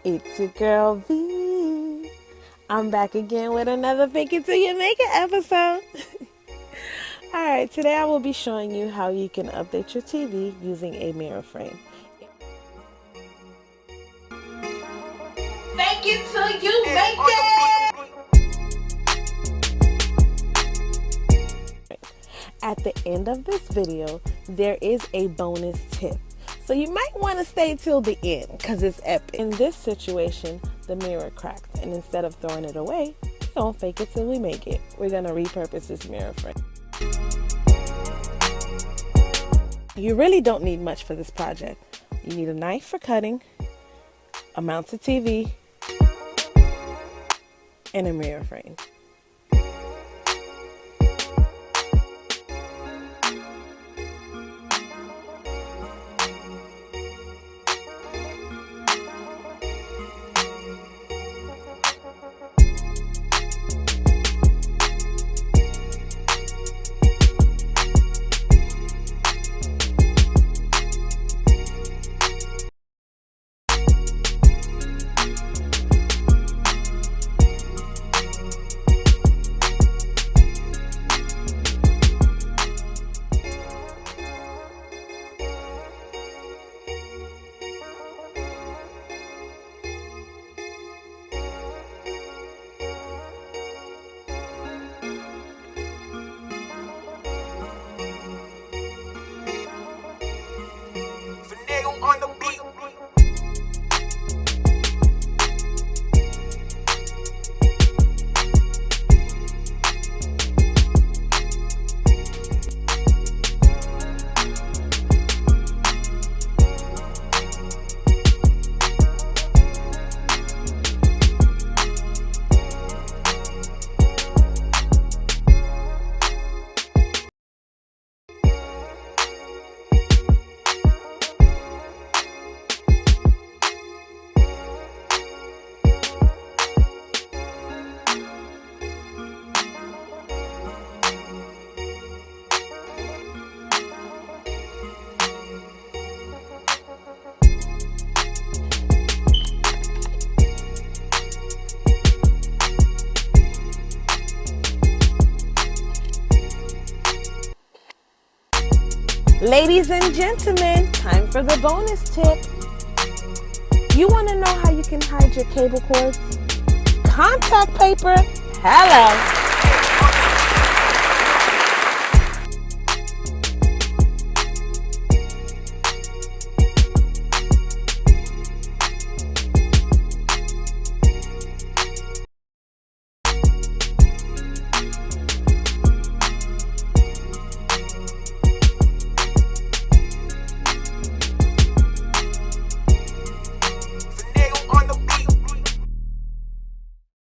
It's your girl V. I'm back again with another Fake It Till You Make It episode. Alright, today I will be showing you how you can update your TV using a mirror frame. Fake it till you make it! At the end of this video, there is a bonus tip. So you might want to stay till the end because it's epic. In this situation, the mirror cracked, and instead of throwing it away, we don't fake it till we make it. We're going to repurpose this mirror frame. You really don't need much for this project. You need a knife for cutting, a mounted TV, and a mirror frame. On the beat. Ladies and gentlemen, time for the bonus tip. You want to know how you can hide your cable cords? Contact paper? Hello.